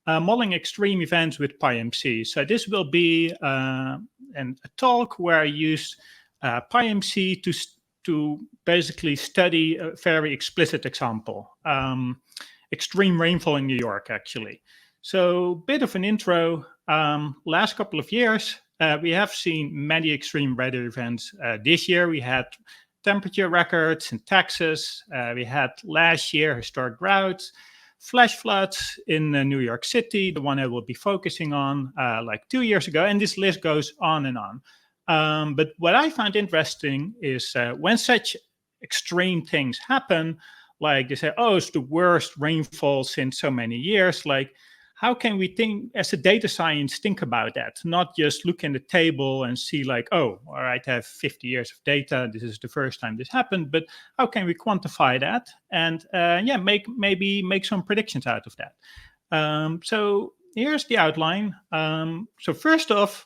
modeling extreme events with PyMC. So this will be a talk where I use PyMC to basically study a very explicit example, extreme rainfall in New York, actually. So bit of an intro. Last couple of years, we have seen many extreme weather events. This year, we had temperature records in Texas. We had last year historic droughts, flash floods in New York City, the one I will be focusing on like 2 years ago. And this list goes on and on. But what I find interesting is when such extreme things happen, like they say, oh, it's the worst rainfall since so many years. Like, how can we think as a data science, think about that? Not just look in the table and see like, oh, all right, I have 50 years of data. This is the first time this happened, but how can we quantify that? And maybe make some predictions out of that. So here's the outline. So first off,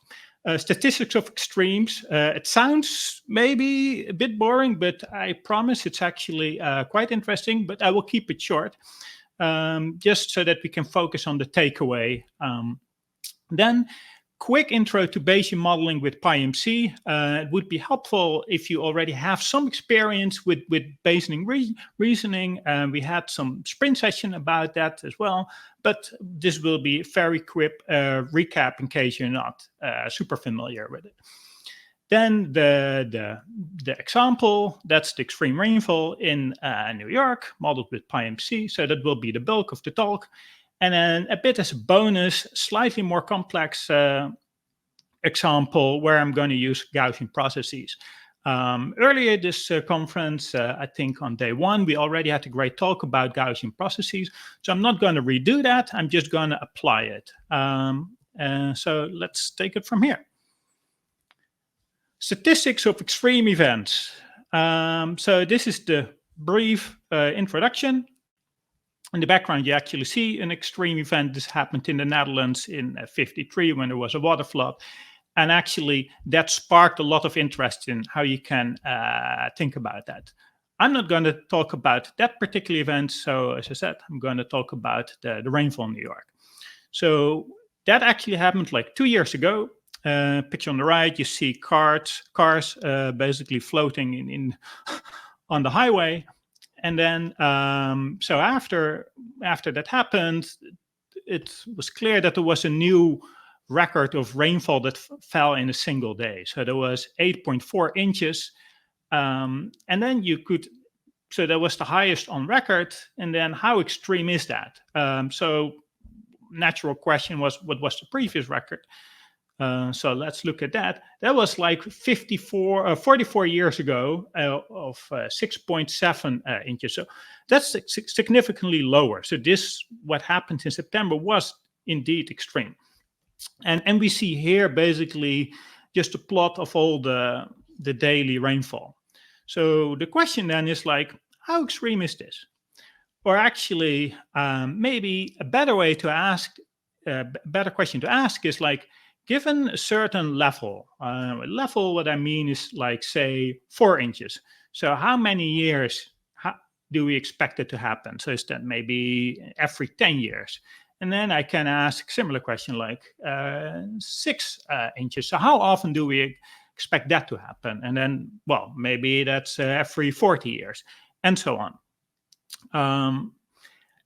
statistics of extremes. It sounds maybe a bit boring, but I promise it's actually quite interesting, but I will keep it short. Just so that we can focus on the takeaway. Then, quick intro to Bayesian modeling with PyMC. It would be helpful if you already have some experience with Bayesian reasoning. We had some sprint session about that as well, but this will be a very quick recap in case you're not super familiar with it. Then the example, that's the extreme rainfall in New York, modeled with PyMC. So that will be the bulk of the talk. And then a bit as a bonus, slightly more complex example where I'm going to use Gaussian processes. Earlier this conference, I think on day one, we already had a great talk about Gaussian processes. So I'm not going to redo that. I'm just going to apply it. So let's take it from here. Statistics of extreme events. So this is the brief introduction. In the background, you actually see an extreme event. This happened in the Netherlands in 53 when there was a water flood. And actually, that sparked a lot of interest in how you can think about that. I'm not going to talk about that particular event. So as I said, I'm going to talk about the rainfall in New York. So that actually happened like 2 years ago. Picture on the right, you see cars basically floating in on the highway. And then, so after that happened, it was clear that there was a new record of rainfall that fell in a single day. So there was 8.4 inches. And then so that was the highest on record. And then how extreme is that? So natural question was, what was the previous record? So let's look at that. That was like 44 years ago of 6.7 inches. So that's significantly lower. So what happened in September was indeed extreme. And we see here basically just a plot of all the daily rainfall. So the question then is like, how extreme is this? Or actually, maybe a better way to ask, better question to ask is like, given a certain level, what I mean is like, say, 4 inches. So how many years do we expect it to happen? So is that maybe every 10 years? And then I can ask a similar question like 6 inches. So how often do we expect that to happen? And then, well, maybe that's every 40 years and so on.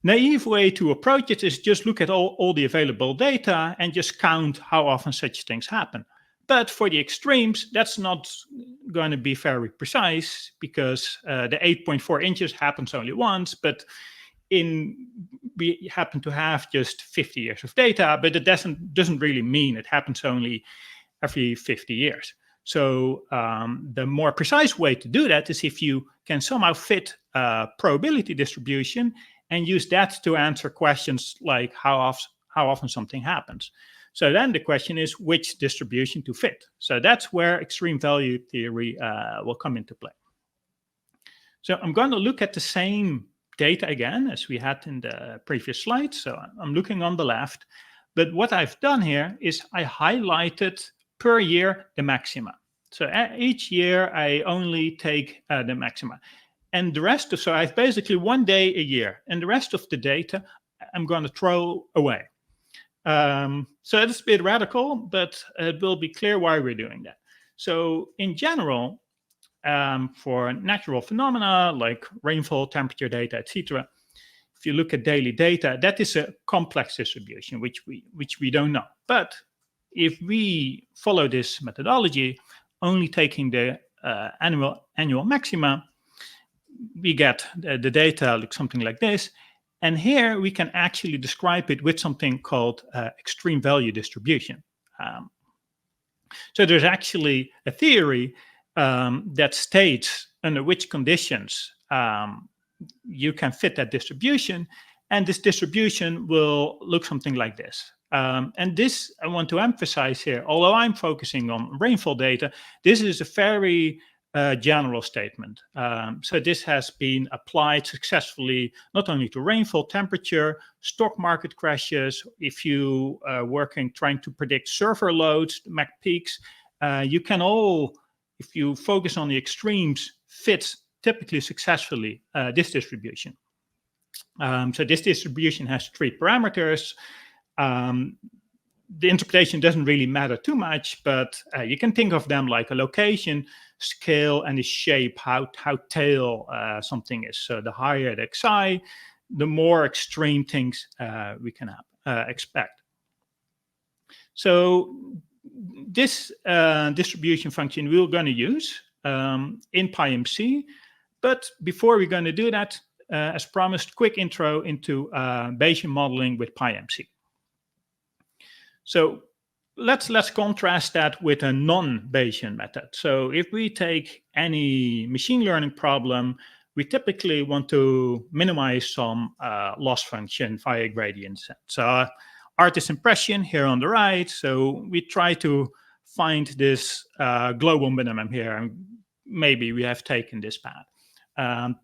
Naive way to approach it is just look at all the available data and just count how often such things happen. But for the extremes, that's not going to be very precise because the 8.4 inches happens only once, but we happen to have just 50 years of data, but it doesn't really mean it happens only every 50 years. So the more precise way to do that is if you can somehow fit a probability distribution and use that to answer questions like how often something happens. So then the question is which distribution to fit. So that's where extreme value theory will come into play. So I'm going to look at the same data again as we had in the previous slide. So I'm looking on the left. But what I've done here is I highlighted per year the maxima. So each year I only take the maxima. And the rest I have basically 1 day a year. And the rest of the data I'm going to throw away. So it's a bit radical, but it will be clear why we're doing that. So in general, for natural phenomena like rainfall, temperature data, etc., if you look at daily data, that is a complex distribution, which we don't know. But if we follow this methodology, only taking the annual maxima, we get the data look something like this. And here we can actually describe it with something called extreme value distribution. So there's actually a theory that states under which conditions you can fit that distribution, and this distribution will look something like this. And this I want to emphasize here, although I'm focusing on rainfall data, this is a very general statement. So this has been applied successfully not only to rainfall, temperature, stock market crashes. If you are working trying to predict server loads, MAC peaks, you can all, if you focus on the extremes, fit typically successfully this distribution. So this distribution has 3 parameters. The interpretation doesn't really matter too much, but you can think of them like a location, scale, and the shape, how tail something is. So the higher the xi, the more extreme things we can expect. So this distribution function we're going to use in PyMC. But before we're going to do that, as promised, quick intro into Bayesian modeling with PyMC. So let's contrast that with a non-Bayesian method. So if we take any machine learning problem, we typically want to minimize some loss function via gradient descent. So artist impression here on the right. So we try to find this global minimum here, and maybe we have taken this path.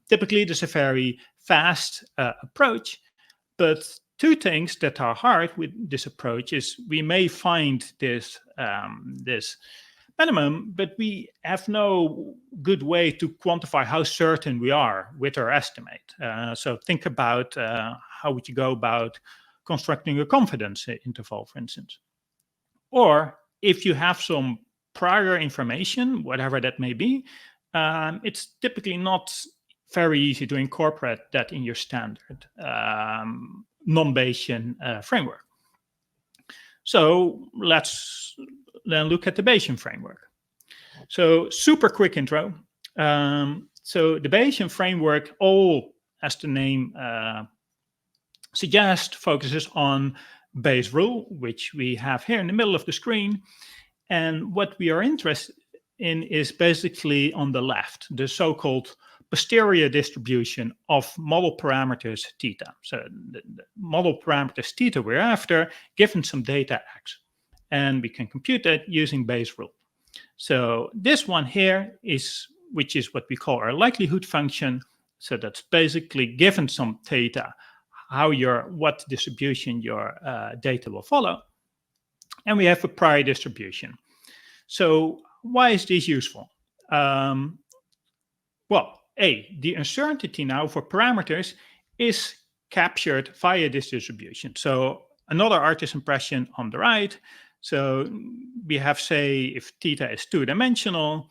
Typically, there's a very fast approach, but 2 things that are hard with this approach is we may find this minimum, but we have no good way to quantify how certain we are with our estimate. So think about how would you go about constructing a confidence interval, for instance. Or if you have some prior information, whatever that may be, it's typically not very easy to incorporate that in your standard non-Bayesian framework. So let's then look at the Bayesian framework. So super quick intro. So the Bayesian framework, as the name suggests, focuses on Bayes' rule, which we have here in the middle of the screen. And what we are interested in is basically on the left, the so-called posterior distribution of model parameters theta. So the model parameters theta we're after, given some data x. And we can compute that using Bayes' rule. So this one here is, which is what we call our likelihood function. So that's basically given some theta, what distribution your data will follow. And we have a prior distribution. So why is this useful? Well, the uncertainty now for parameters is captured via this distribution. So another artist impression on the right. So we have, say, if theta is 2-dimensional,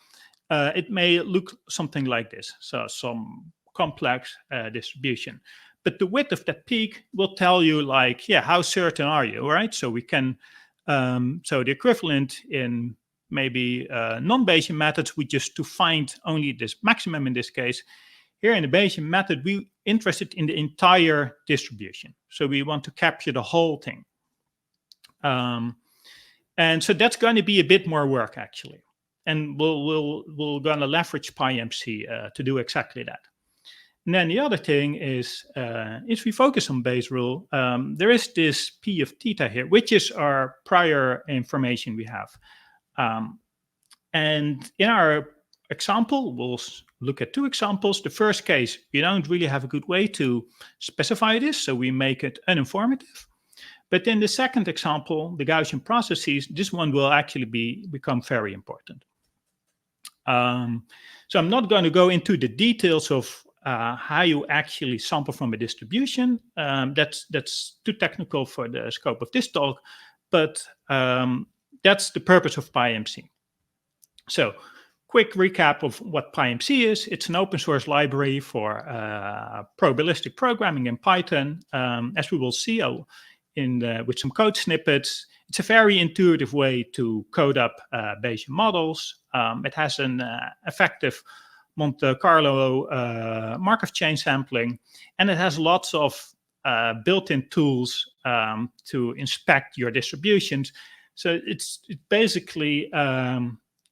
it may look something like this. So some complex distribution. But the width of that peak will tell you, like, how certain are you, right? So we can, so the equivalent in maybe non-Bayesian methods would just to find only this maximum in this case. Here in the Bayesian method, we're interested in the entire distribution. So we want to capture the whole thing. And so that's going to be a bit more work, actually. And we're going to leverage PyMC to do exactly that. And then the other thing is, if we focus on Bayes' rule, there is this P of theta here, which is our prior information we have. And in our example, we'll look at 2 examples. The first case, we don't really have a good way to specify this, so we make it uninformative. But in the second example, the Gaussian processes, this one will actually become very important. So I'm not going to go into the details of how you actually sample from a distribution. That's too technical for the scope of this talk, but that's the purpose of PyMC. So, quick recap of what PyMC is. It's an open source library for probabilistic programming in Python. As we will see with some code snippets, it's a very intuitive way to code up Bayesian models. It has an effective Monte Carlo Markov chain sampling, and it has lots of built-in tools to inspect your distributions. So it basically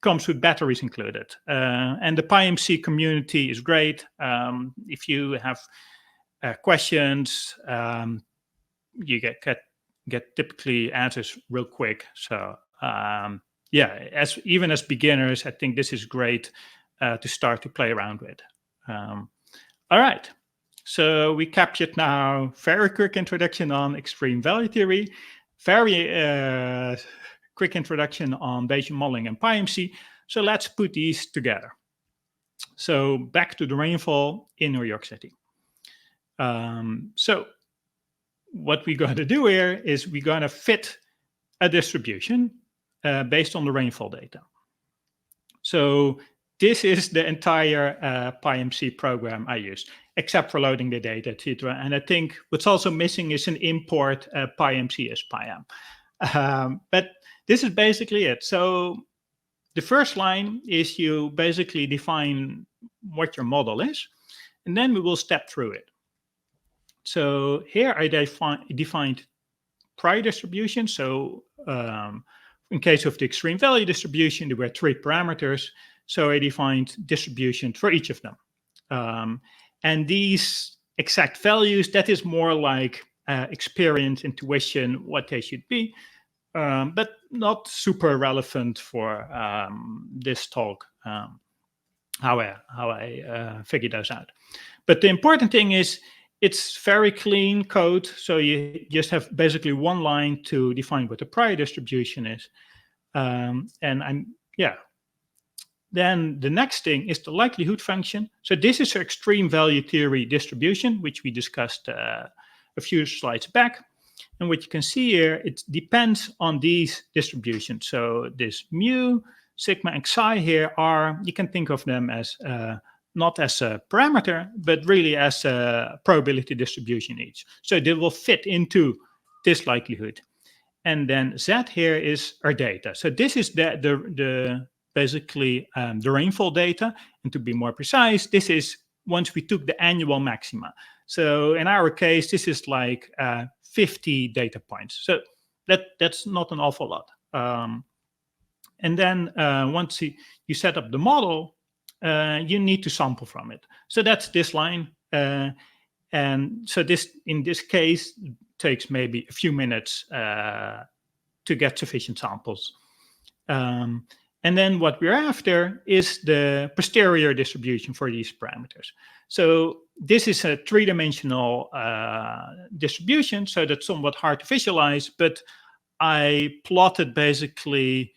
comes with batteries included. And the PyMC community is great. If you have questions, you get typically answers real quick. So yeah, even as beginners, I think this is great to start to play around with. All right. So we captured now very quick introduction on extreme value theory, very quick introduction on Bayesian modeling and PyMC. So let's put these together. So back to the rainfall in New York City. So what we're going to do here is we're going to fit a distribution based on the rainfall data. So this is the entire PyMC program I use, except for loading the data, etc. And I think what's also missing is an import PyMC as PyM. But this is basically it. So the first line is you basically define what your model is, and then we will step through it. So here I defined prior distribution. So in case of the extreme value distribution, there were 3 parameters. So I defined distribution for each of them. And these exact values, that is more like experience, intuition, what they should be, but not super relevant for this talk, how I figured those out. But the important thing is it's very clean code. So you just have basically one line to define what the prior distribution is. Then the next thing is the likelihood function. So this is an extreme value theory distribution, which we discussed a few slides back. And what you can see here, it depends on these distributions. So this mu, sigma, and psi here you can think of them as not as a parameter, but really as a probability distribution each. So they will fit into this likelihood. And then Z here is our data. So this is basically the rainfall data. And to be more precise, this is once we took the annual maxima. So in our case, this is like 50 data points. So that's not an awful lot. And then once you set up the model, you need to sample from it. So that's this line. And so in this case, takes maybe a few minutes to get sufficient samples. And then what we're after is the posterior distribution for these parameters. So this is a 3-dimensional distribution, so that's somewhat hard to visualize, but I plotted basically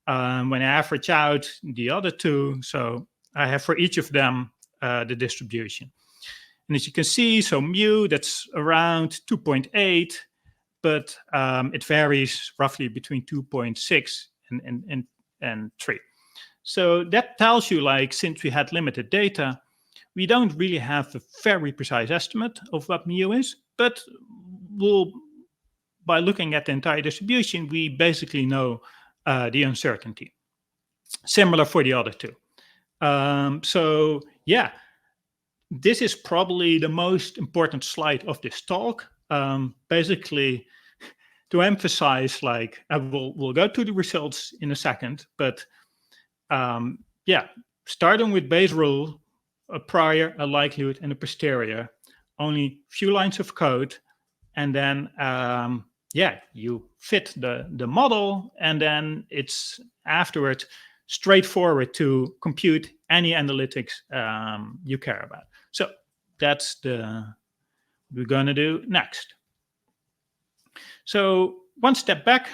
when I average out the other two, so I have for each of them the distribution. And as you can see, so mu, that's around 2.8, but it varies roughly between 2.6 and 3. So that tells you, like, since we had limited data, we don't really have a very precise estimate of what mu is, but by looking at the entire distribution, we basically know the uncertainty. Similar for the other two. So yeah, this is probably the most important slide of this talk. Basically, to emphasize, like, we'll go to the results in a second, but yeah, starting with base rule, a prior, a likelihood, and a posterior, only few lines of code, and then yeah, you fit the model, and then it's afterwards straightforward to compute any analytics you care about. So that's we're going to do next. So one step back.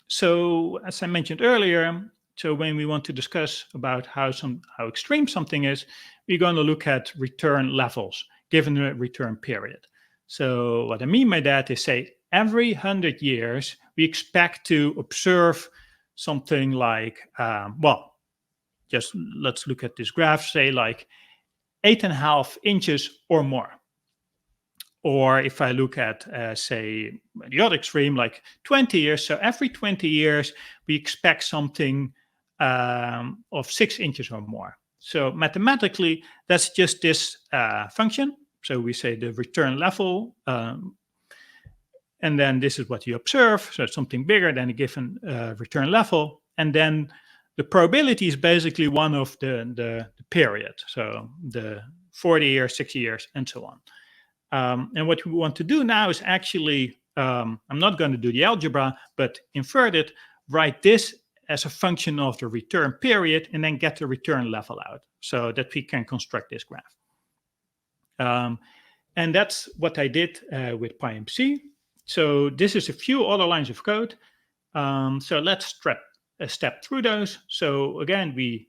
So as I mentioned earlier, So when we want to discuss about how extreme something is, we're going to look at return levels given the return period. So what I mean by that is, say, every 100 years, we expect to observe something like, just let's look at this graph, say like 8.5 inches or more. Or if I look at, say, the other extreme, like 20 years. So every 20 years, we expect something of 6 inches or more. So mathematically, that's just this function. So we say the return level, and then this is what you observe. So it's something bigger than a given return level. And then the probability is basically one of the period. So the 40 years, 60 years, and so on. And what we want to do now is actually, I'm not going to do the algebra, but invert it, write this as a function of the return period, and then get the return level out so that we can construct this graph. And that's what I did with PyMC. So this is a few other lines of code. So let's step through those. So again, we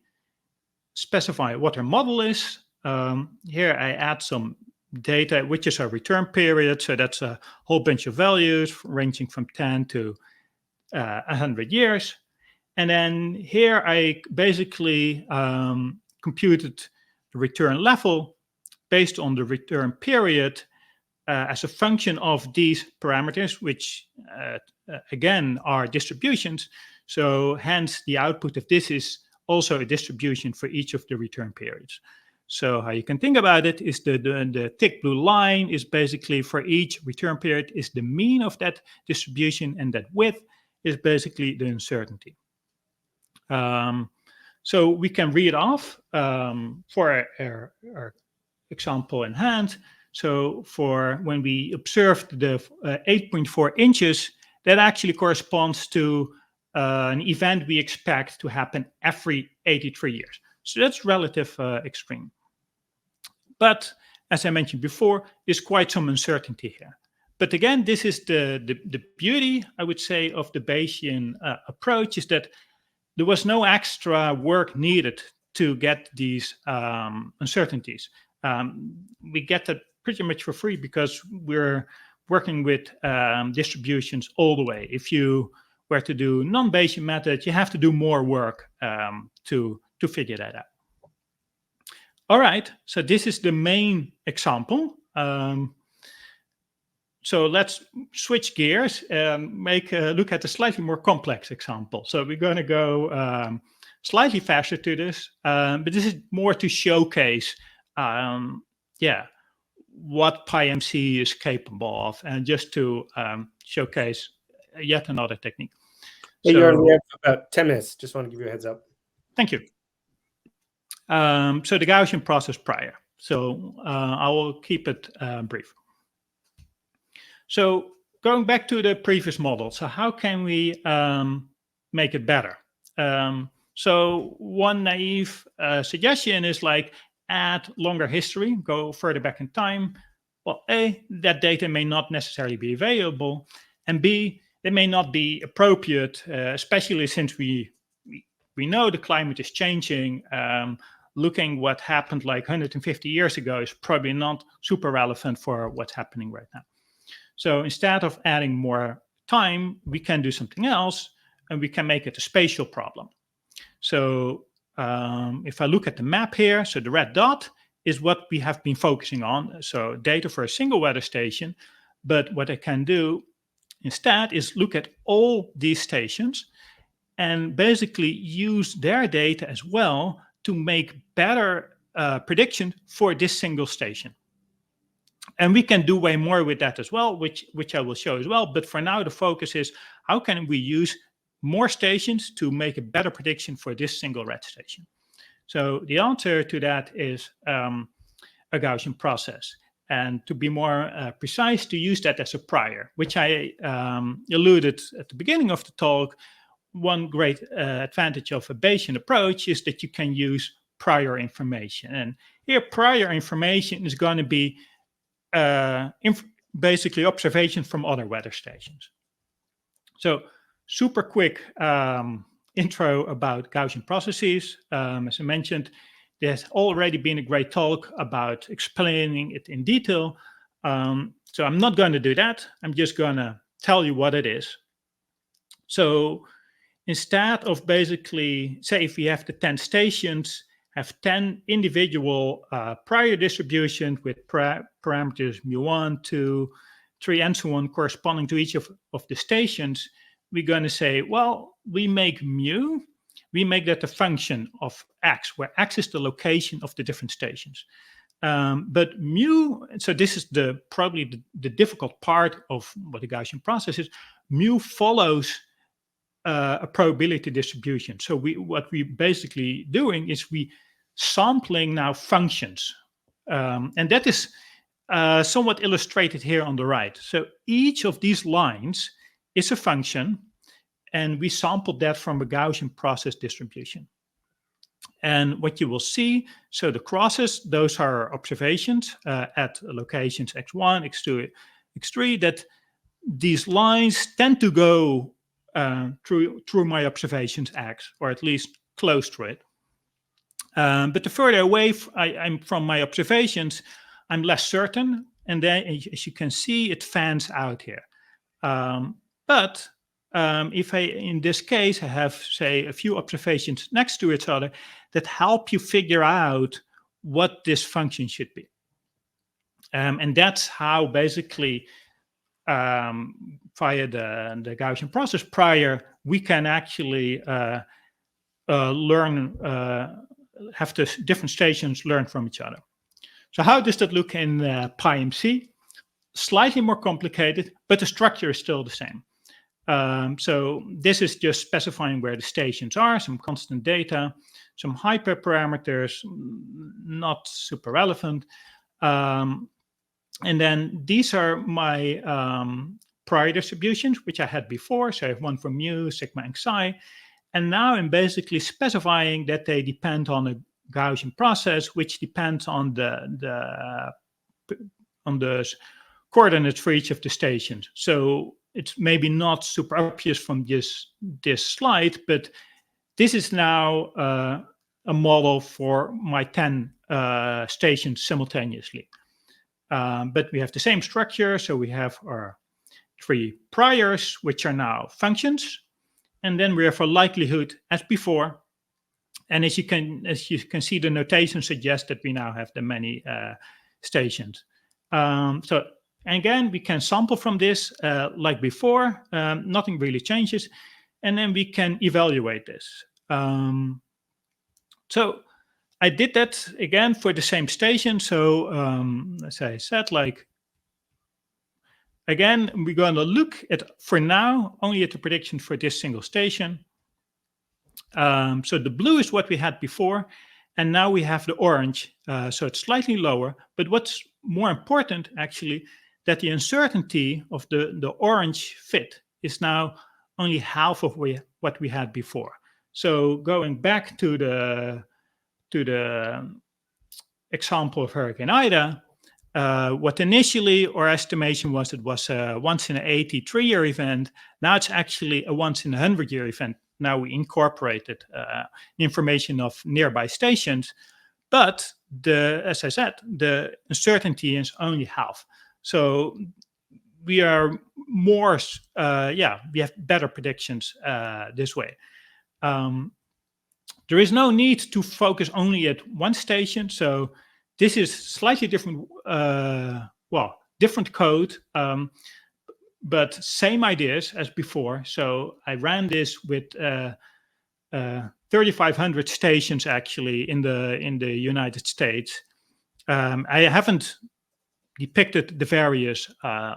specify what our model is. Here I add some data, which is our return period. So that's a whole bunch of values ranging from 10 to 100 years. And then here I basically computed the return level based on the return period as a function of these parameters, which again are distributions. So hence the output of this is also a distribution for each of the return periods. So how you can think about it is the thick blue line is basically for each return period is the mean of that distribution, and that width is basically the uncertainty. So we can read off for our example in hand. So for when we observed the 8.4 inches, that actually corresponds to an event we expect to happen every 83 years. So that's relative extreme. But as I mentioned before, there's quite some uncertainty here. But again, this is the beauty, I would say, of the Bayesian approach, is that there was no extra work needed to get these uncertainties. We get that pretty much for free because we're working with distributions all the way. If you were to do non-Bayesian method, you have to do more work to figure that out. All right, so this is the main example. So let's switch gears and look at a slightly more complex example. So we're going to go slightly faster to this, but this is more to showcase, what PyMC is capable of, and just to showcase yet another technique. Hey, Jorn, we have about 10 minutes. Just want to give you a heads up. Thank you. So the Gaussian process prior. So I will keep it brief. So going back to the previous model, so how can we make it better? So one naive suggestion is like add longer history, go further back in time. Well, A, that data may not necessarily be available, and B, it may not be appropriate, especially since we know the climate is changing. Looking what happened like 150 years ago is probably not super relevant for what's happening right now. So instead of adding more time, we can do something else, and we can make it a spatial problem. So if I look at the map here, so the red dot is what we have been focusing on. So data for a single weather station. But what I can do instead is look at all these stations and basically use their data as well to make better prediction for this single station. And we can do way more with that as well, which I will show as well. But for now, the focus is how can we use more stations to make a better prediction for this single red station. So the answer to that is a Gaussian process. And to be more precise, to use that as a prior, which I alluded at the beginning of the talk. One great advantage of a Bayesian approach is that you can use prior information. And here, prior information is going to be basically observation from other weather stations. So super quick intro about Gaussian processes. As I mentioned, there's already been a great talk about explaining it in detail. So I'm not going to do that. I'm just going to tell you what it is. So instead of basically, say if we have the 10 stations, have 10 individual prior distributions with parameters mu1, 2, 3, and so on corresponding to each of the stations, we're going to say, well, we make mu, we make that a function of x, where x is the location of the different stations. But mu, so this is probably the difficult part of what the Gaussian process is. Mu follows a probability distribution. So what we're basically doing is we sampling now functions. And that is somewhat illustrated here on the right. So each of these lines is a function, and we sampled that from a Gaussian process distribution. And what you will see, so the crosses, those are observations at locations x1, x2, x3, that these lines tend to go through my observations x, or at least close to it. But the further away I'm from my observations, I'm less certain. And then, as you can see, it fans out here. But if in this case, I have, say, a few observations next to each other that help you figure out what this function should be. And that's how basically via the Gaussian process prior, we can actually learn, have the different stations learn from each other. So how does that look in PyMC? Slightly more complicated, but the structure is still the same. So this is just specifying where the stations are, some constant data, some hyperparameters, not super relevant. And then these are my prior distributions, which I had before. So I have one for mu, sigma, and psi. And now I'm basically specifying that they depend on a Gaussian process, which depends on the coordinates for each of the stations. So it's maybe not super obvious from this slide, but this is now a model for my 10 stations simultaneously. But we have the same structure. So we have our 3 priors, which are now functions. And then we have a likelihood as before. And as you can see, the notation suggests that we now have the many stations. So again, we can sample from this like before. Nothing really changes. And then we can evaluate this. So I did that again for the same station. So as I said, like, again, we're going to look at, for now, only at the prediction for this single station. So the blue is what we had before, and now we have the orange, so it's slightly lower. But what's more important, actually, that the uncertainty of the orange fit is now only half of what we had before. So going back to the example of Hurricane Ida, what initially our estimation was, it was a once in an 83-year event. Now it's actually a once in a 100-year event. Now we incorporated information of nearby stations, but as I said, the uncertainty is only half. So we are more, we have better predictions this way. There is no need to focus only at one station. So this is slightly different, different code, but same ideas as before. So I ran this with 3,500 stations actually in the United States. I haven't depicted the various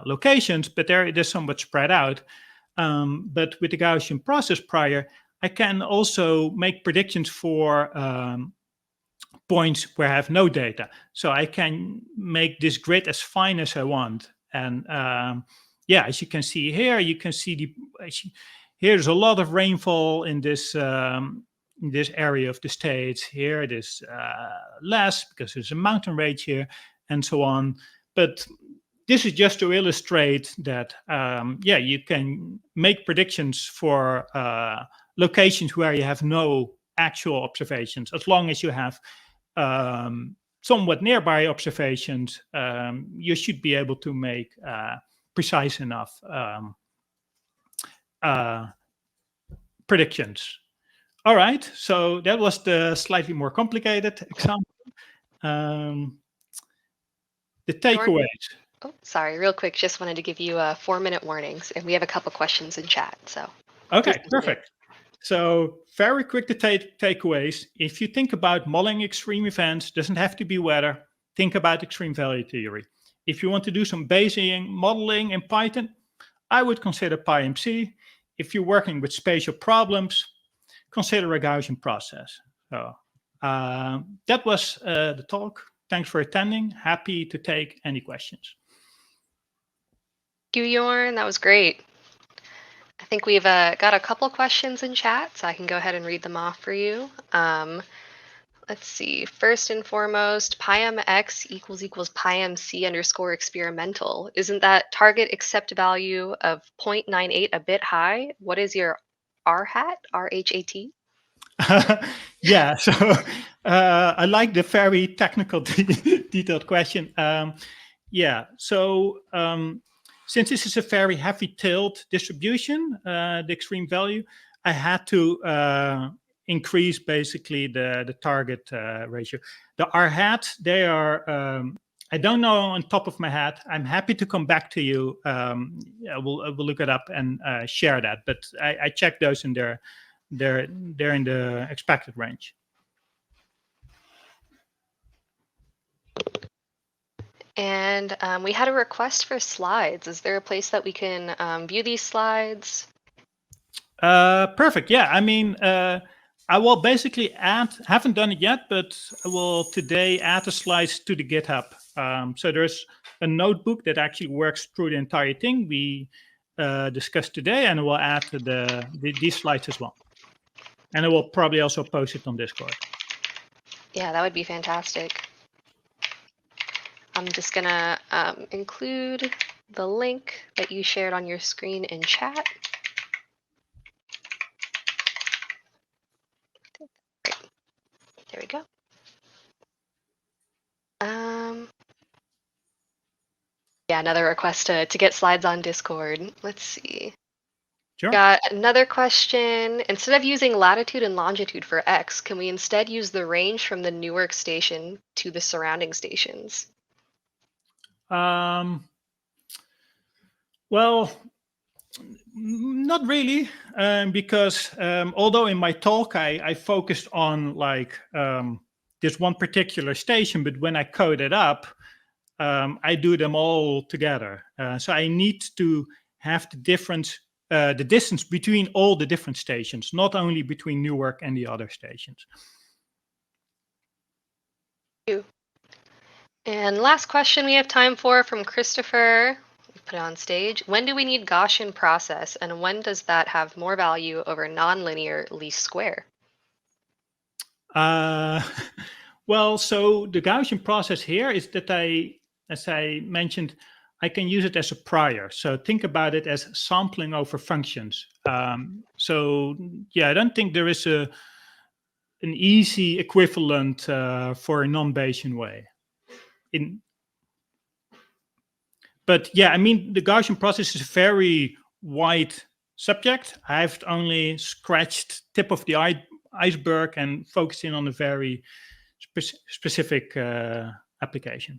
locations, but they're somewhat spread out. But with the Gaussian process prior, I can also make predictions for points where I have no data. So I can make this grid as fine as I want. And as you can see here, you can see here's a lot of rainfall in this area of the States. Here it is less because there's a mountain range here and so on. But this is just to illustrate that, yeah, you can make predictions for locations where you have no actual observations. As long as you have somewhat nearby observations, you should be able to make precise enough predictions. All right, so that was the slightly more complicated example. The takeaways. Oh, sorry, real quick, just wanted to give you 4-minute warnings, and we have a couple questions in chat. So okay, perfect. So very quick the takeaways. If you think about modeling extreme events, doesn't have to be weather. Think about extreme value theory. If you want to do some Bayesian modeling in Python, I would consider PyMC. If you're working with spatial problems, consider a Gaussian process. So that was the talk. Thanks for attending. Happy to take any questions. Thank you, Jorn. That was great. I think we've got a couple questions in chat, so I can go ahead and read them off for you. Let's see. First and foremost, PyMX equals PyMC underscore experimental. Isn't that target accept value of 0.98 a bit high? What is your R-hat, R-H-A-T? Yeah, so I like the very technical detailed question. Yeah, so since this is a very heavy tailed distribution, the extreme value, I had to increase basically the target ratio. The R-hat, they are, I don't know on top of my head. I'm happy to come back to you. We'll look it up and share that, but I checked those in there. They're in the expected range. And we had a request for slides. Is there a place that we can view these slides? Perfect. Yeah, I mean, I will basically add, haven't done it yet, but I will today add the slides to the GitHub. So there's a notebook that actually works through the entire thing we discussed today, and I will add these slides as well. And I will probably also post it on Discord. Yeah, that would be fantastic. I'm just gonna include the link that you shared on your screen in chat. There we go. Yeah, another request to get slides on Discord. Let's see. Sure. Got another question. Instead of using latitude and longitude for X, can we instead use the range from the Newark station to the surrounding stations? Well, not really, because although in my talk I focused on like this one particular station, but when I code it up, I do them all together. So I need to have the distance between all the different stations, not only between Newark and the other stations. Thank you. And last question we have time for from Christopher. Put it on stage. When do we need Gaussian process, and when does that have more value over nonlinear least square? Well, so the Gaussian process here is that as I mentioned, I can use it as a prior. So think about it as sampling over functions. So yeah, I don't think there is an easy equivalent for a non-Bayesian way. But yeah, I mean, the Gaussian process is a very wide subject. I've only scratched tip of the iceberg and focusing on a very specific application.